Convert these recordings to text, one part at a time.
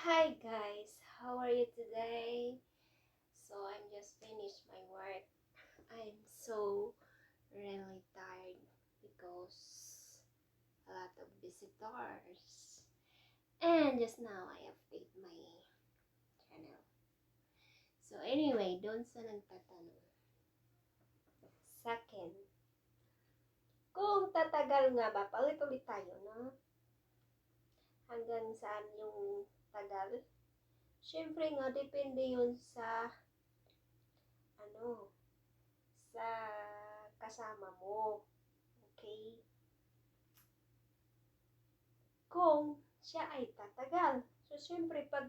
Hi guys, how are you today? So I'm just finished my work. I'm so really tired because a lot of visitors. And just now I update my channel. So anyway, doon sa nagtatanong. Second, kung tatagal nga ba, palit-ulit tayo, no? Hanggang saan yung tagal? Siyempre nga, depende yun sa ano, sa kasama mo. Okay? Kung siya ay tatagal. So, syempre, pag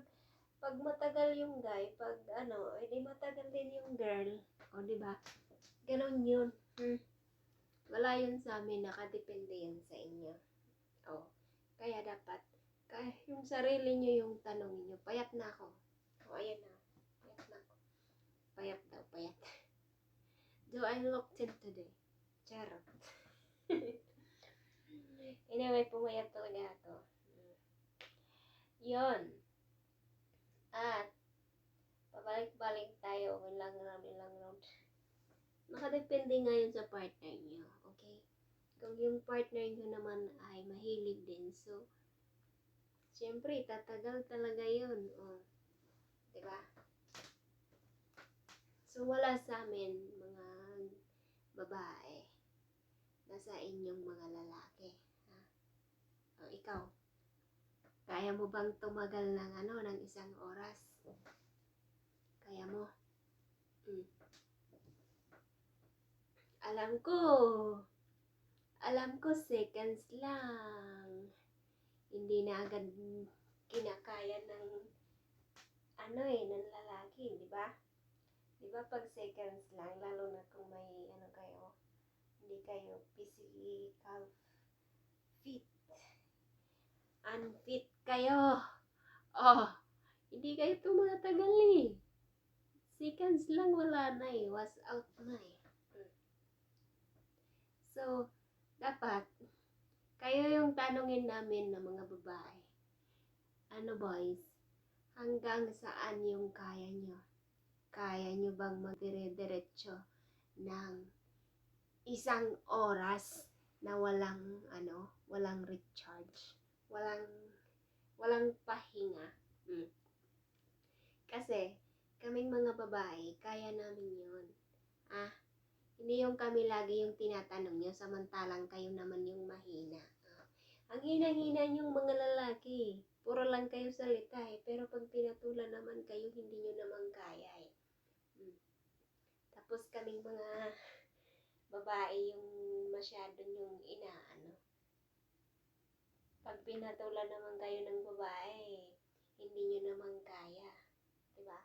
matagal yung guy, pag ano, edi matagal din yung girl. O, di ba? Ganon yun. Wala yun sa amin, nakadepende yan sa inyo. O, kaya dapat, yung sarili nyo yung tanongin nyo, payat na ako. O, ayan na. Payat na ako. Payat daw, payat. Do I look thin today? Charot. Anyway, pumayat talaga ako. Yun. At, pabalik-balik tayo. Ilang round. Nakadepende nga yun sa partner nyo. Okay? Kung yung partner nyo naman ay mahilig din, so, syempre, tatagal talaga yun. O, diba? So, wala sa amin, mga babae. Nasa inyong mga lalaki. Ha? O, ikaw, kaya mo bang tumagal ng ng isang oras? Kaya mo? Alam ko seconds lang. Hindi na agad kinakaya ng ng lalaki, di ba? Di ba pag seconds lang, lalo na kung may kayo, hindi kayo physical fit. Unfit kayo. Oh, hindi kayo tumatagal eh. Seconds lang, wala na eh. Was out na eh. So, dapat, kayo yung tanungin namin ng mga babae. Ano boys, hanggang saan yung kaya nyo? Kaya nyo bang magdire-diretso ng isang oras na walang recharge? Walang pahinga. Kasi, kaming mga babae, kaya namin yun. Hindi yung kami lagi yung tinatanong nyo, samantalang kayo naman yung mahina. Ang hina-hina yung mga lalaki. Puro lang kayo salita eh. Pero pag pinatulan naman kayo, hindi nyo naman kaya eh. Tapos kaming mga babae yung masyadong yung Pag pinatulan naman kayo ng babae, hindi nyo naman kaya. Diba?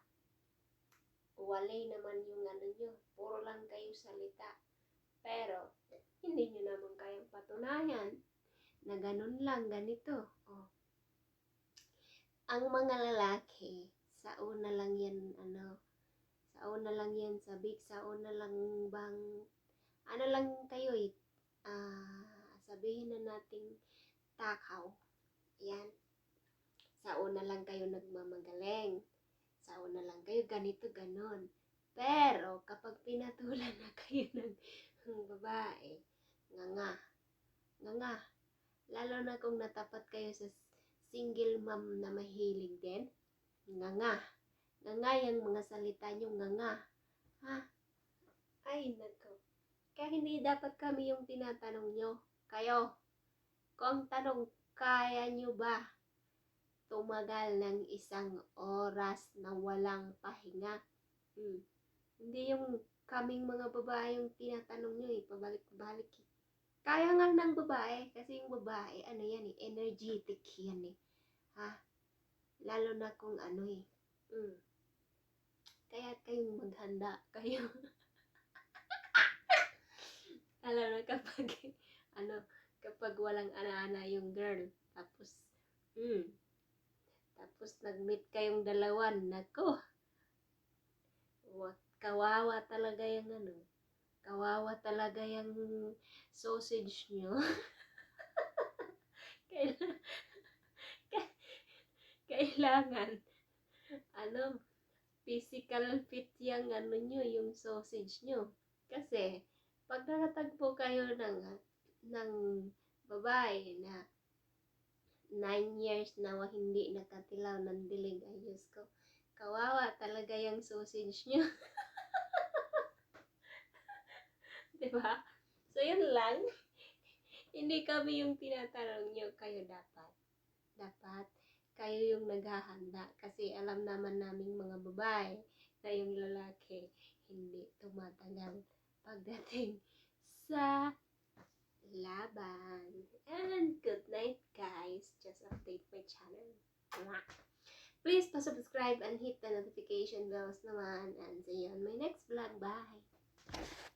Wali naman yung nyo. Puro lang kayo salita. Pero, hindi nyo naman kayang patunayan na ganun lang, ganito. Oh. Ang mga lalaki, sa una lang yan, sa una lang yan sabik, sa una lang bang, lang kayo eh, sabihin na nating takaw. Yan. Sa una lang kayo nagmamagaling. Sa una lang kayo ganito, ganon. Pero, kapag pinatulan na kayo ng babae, nga. Lalo na kung natapat kayo sa single mom na mahilig din, nga yung mga salita nyo, nga. Ha? Ay, nako. Kaya hindi dapat kami yung tinatanong nyo. Kayo, kung tanong, kaya nyo ba tumagal ng isang oras na walang pahinga? Hindi yung kaming mga babae yung tinatanong nyo eh, pabalik-balik eh. Kaya nga ng babae, kasi yung babae, yan eh, energetic yan eh. Ha? Lalo na kung eh. Kaya kayong maghanda, kayo. Lalo na kapag walang ana-ana yung girl, tapos nag-meet kayong dalawan, nako. Kawawa talaga yung kawawa talaga yung sausage nyo. kailangan, physical fit yung nyo, yung sausage nyo. Kasi, pag nakatagpo kayo ng babae na 9 years na hindi nakatilaw ng dilig, ayos ko, kawawa talaga yung sausage nyo. Diba? So, yun lang. Hindi kami yung tinatanong nyo, kayo dapat kayo yung naghahanda kasi alam naman naming mga babae na yung lalaki hindi tumatagal pagdating sa laban. And good night, guys. Just update my channel. Please pa-subscribe and hit the notification bells naman, and see you on my next vlog. Bye!